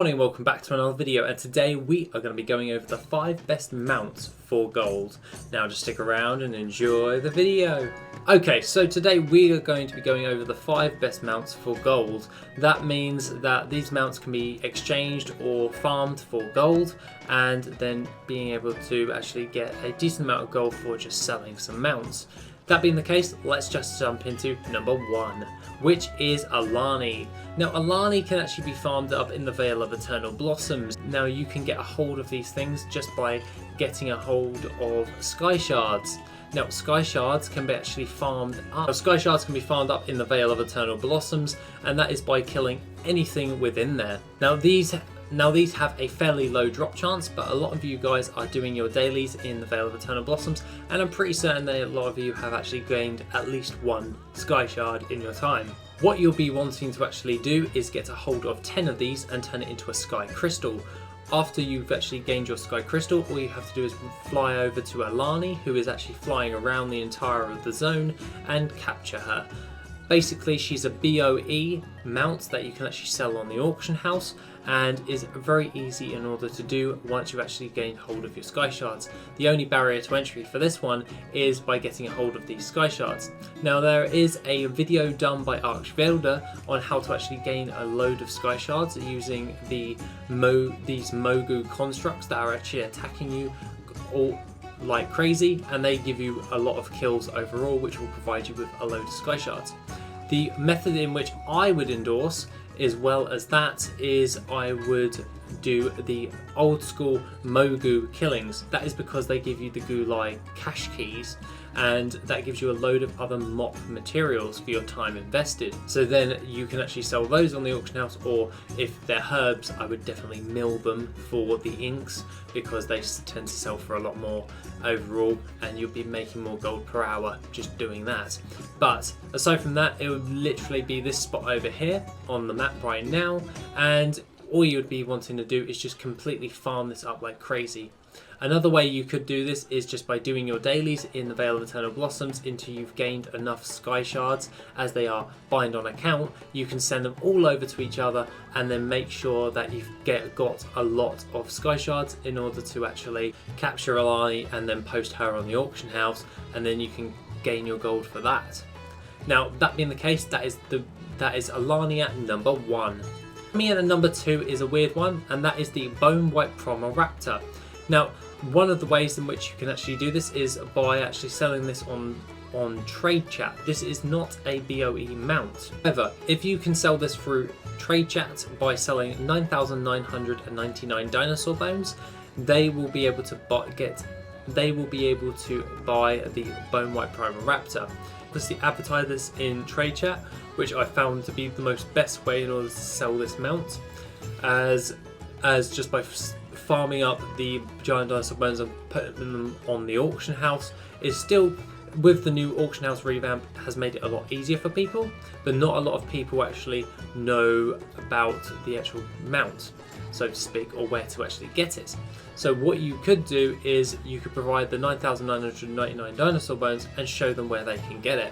Morning, welcome back to another video, and today we are going to be going over the 5 best mounts for gold. Now just stick around and enjoy the video. Okay, so today we are going to be going over the 5 best mounts for gold. That means that these mounts can be exchanged or farmed for gold, and then being able to actually get a decent amount of gold for just selling some mounts. That being the case, let's just jump into number 1, which is Alani. Now Alani can actually be farmed up in the Vale of Eternal Blossoms. Now you can get a hold of these things just by getting a hold of Sky Shards. Now Sky Shards can be actually farmed up. Sky Shards can be farmed up in the Vale of Eternal Blossoms, and that is by killing anything within there. Now these have a fairly low drop chance, but a lot of you guys are doing your dailies in the Vale of Eternal Blossoms, and I'm pretty certain that a lot of you have actually gained at least 1 Sky Shard in your time. What you'll be wanting to actually do is get a hold of 10 of these and turn it into a Sky Crystal. After you've actually gained your Sky Crystal, all you have to do is fly over to Alani, who is actually flying around the entire of the zone, and capture her. Basically, she's a BOE mount that you can actually sell on the auction house, and is very easy in order to do once you've actually gained hold of your Sky Shards. The only barrier to entry for this one is by getting a hold of these Sky Shards. Now there is a video done by Archvelder on how to actually gain a load of Sky Shards using these Mogu constructs that are actually attacking you all like crazy, and they give you a lot of kills overall, which will provide you with a load of Sky Shards. The method in which I would endorse, as well as that, is I would do the old school Mogu killings. That is because they give you the Gulai cash keys, and that gives you a load of other mop materials for your time invested. So then you can actually sell those on the auction house, or if they're herbs, I would definitely mill them for the inks, because they tend to sell for a lot more overall, and you'll be making more gold per hour just doing that. But aside from that, it would literally be this spot over here on the map right now, and all you would be wanting to do is just completely farm this up like crazy. Another way you could do this is just by doing your dailies in the Vale of Eternal Blossoms until you've gained enough Sky Shards, as they are bind on account. You can send them all over to each other and then make sure that you've got a lot of Sky Shards in order to actually capture Alani and then post her on the auction house, and then you can gain your gold for that. Now that being the case, that is Alani at number 1. Coming in at number 2 is a weird one, and that is the White Raptor. Now, one of the ways in which you can actually do this is by actually selling this on Trade Chat. This is not a BOE mount. However, if you can sell this through Trade Chat by selling 9,999 dinosaur bones, they will be able to buy the White Raptor. Obviously advertise this in Trade Chat, which I found to be the most best way in order to sell this mount, as just by farming up the giant dinosaur bones and putting them on the auction house is still, with the new auction house revamp, has made it a lot easier for people, but not a lot of people actually know about the actual mount, so to speak, or where to actually get it. So what you could do is you could provide the 9,999 dinosaur bones and show them where they can get it,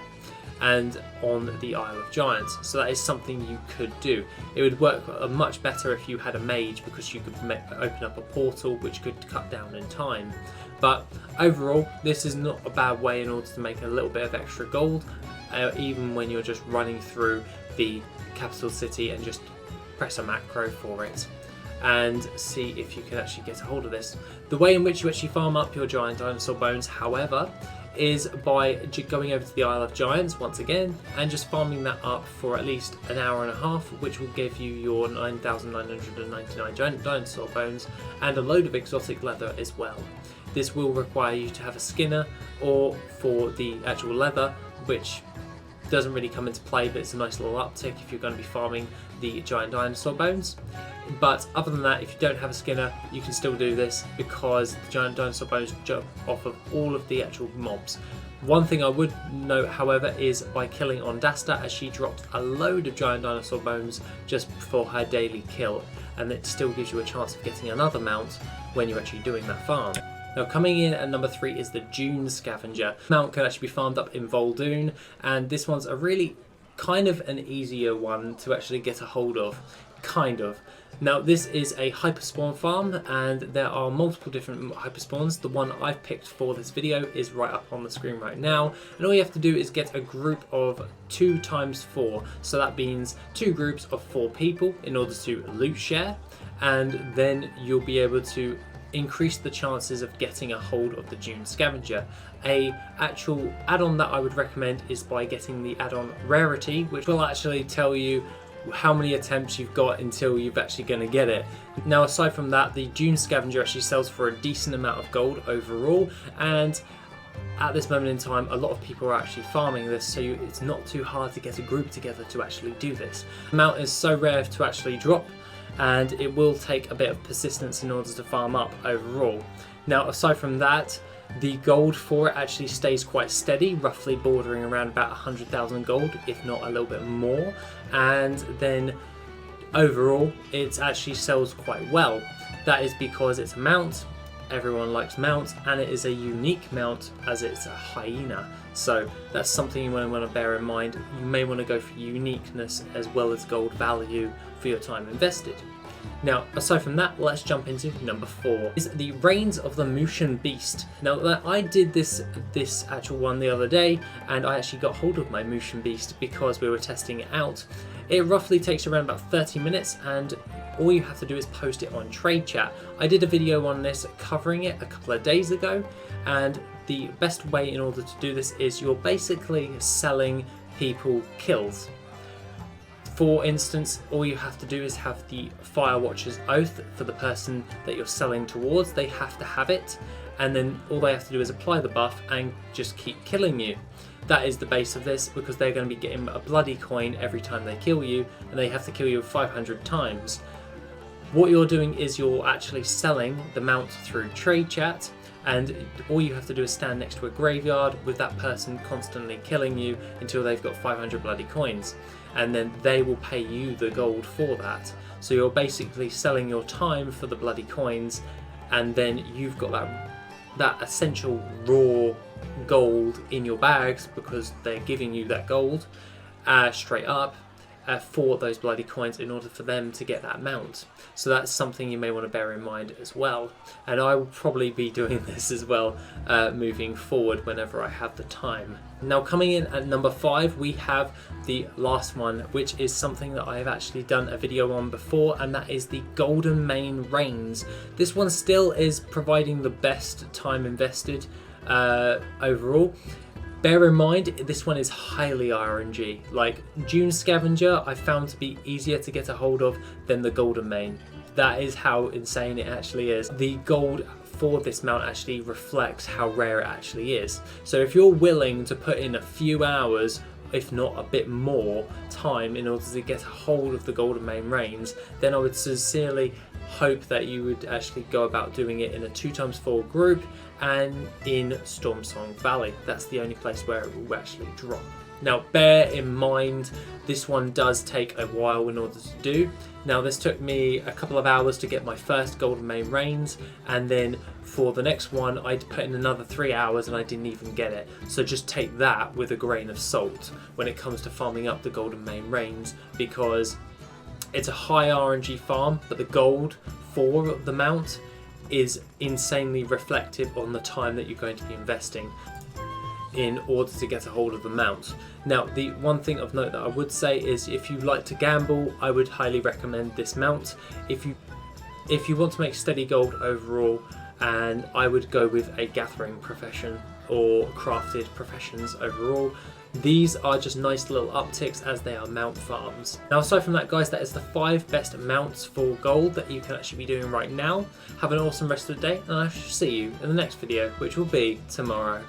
and on the Isle of Giants. So that is something you could do. It would work much better if you had a mage, because you could open up a portal which could cut down in time. But overall, this is not a bad way in order to make a little bit of extra gold, even when you're just running through the capital city and just press a macro for it and see if you can actually get a hold of this. The way in which you actually farm up your giant dinosaur bones, however, is by going over to the Isle of Giants once again and just farming that up for at least an hour and a half, which will give you your 9,999 giant dinosaur bones and a load of exotic leather as well. This will require you to have a skinner or for the actual leather, which doesn't really come into play, but it's a nice little uptick if you're going to be farming the giant dinosaur bones. But other than that, if you don't have a skinner, you can still do this, because the giant dinosaur bones jump off of all of the actual mobs. One thing I would note, however, is by killing Ondasta, as she dropped a load of giant dinosaur bones just for her daily kill, and it still gives you a chance of getting another mount when you're actually doing that farm. Now coming in at number 3 is the Dune Scavenger. Mount can actually be farmed up in Vol'dun, and this one's a really kind of an easier one to actually get a hold of. Kind of. Now this is a hyperspawn farm and there are multiple different hyperspawns. The one I've picked for this video is right up on the screen right now, and all you have to do is get a group of 2 times 4, so that means 2 groups of 4 people in order to loot share, and then you'll be able to increase the chances of getting a hold of the Dune Scavenger. A actual add-on that I would recommend is by getting the add-on Rarity, which will actually tell you how many attempts you've got until you're actually going to get it. Now aside from that, the Dune Scavenger actually sells for a decent amount of gold overall, and at this moment in time a lot of people are actually farming this, so it's not too hard to get a group together to actually do this. The mount is so rare to actually drop, and it will take a bit of persistence in order to farm up overall. Now aside from that, the gold for it actually stays quite steady, roughly bordering around about 100,000 gold, if not a little bit more, and then overall it actually sells quite well. That is because it's a mount, everyone likes mounts, and it is a unique mount as it's a hyena, so that's something you want to bear in mind. You may want to go for uniqueness as well as gold value for your time invested. Now, aside from that, let's jump into number 4. Is the Reigns of the Mushan Beast. Now, I did this actual one the other day, and I actually got hold of my Mushan Beast because we were testing it out. It roughly takes around about 30 minutes, and all you have to do is post it on Trade Chat. I did a video on this covering it a couple of days ago, and the best way in order to do this is you're basically selling people kills. For instance, all you have to do is have the Firewatcher's Oath for the person that you're selling towards. They have to have it, and then all they have to do is apply the buff and just keep killing you. That is the base of this, because they're going to be getting a bloody coin every time they kill you, and they have to kill you 500 times. What you're doing is you're actually selling the mount through Trade Chat, and all you have to do is stand next to a graveyard with that person constantly killing you until they've got 500 bloody coins, and then they will pay you the gold for that. So you're basically selling your time for the bloody coins, and then you've got that essential raw gold in your bags because they're giving you that gold straight up for those bloody coins in order for them to get that mount. So that's something you may want to bear in mind as well, and I will probably be doing this as well moving forward whenever I have the time. Now coming in at number 5, we have the last one, which is something that I have actually done a video on before, and that is the Goldenmane Reigns. This one still is providing the best time invested overall. Bear in mind, this one is highly RNG. Like, Dune Scavenger I found to be easier to get a hold of than the Goldenmane. That is how insane it actually is. The gold for this mount actually reflects how rare it actually is. So if you're willing to put in a few hours, if not a bit more time, in order to get a hold of the Goldenmane Reigns, then I would sincerely hope that you would actually go about doing it in a 2x4 group and in Stormsong Valley. That's the only place where it will actually drop. Now bear in mind, this one does take a while in order to do. Now this took me a couple of hours to get my first Goldenmane Reigns, and then for the next one I'd put in another 3 hours and I didn't even get it. So just take that with a grain of salt when it comes to farming up the Goldenmane Reigns, because it's a high RNG farm, but the gold for the mount is insanely reflective on the time that you're going to be investing in order to get a hold of the mount. Now the one thing of note that I would say is, if you like to gamble, I would highly recommend this mount. If you want to make steady gold overall, and I would go with a gathering profession or crafted professions overall. These are just nice little upticks as they are mount farms. Now aside from that guys, that is the 5 best mounts for gold that you can actually be doing right now. Have an awesome rest of the day, and I shall see you in the next video, which will be tomorrow.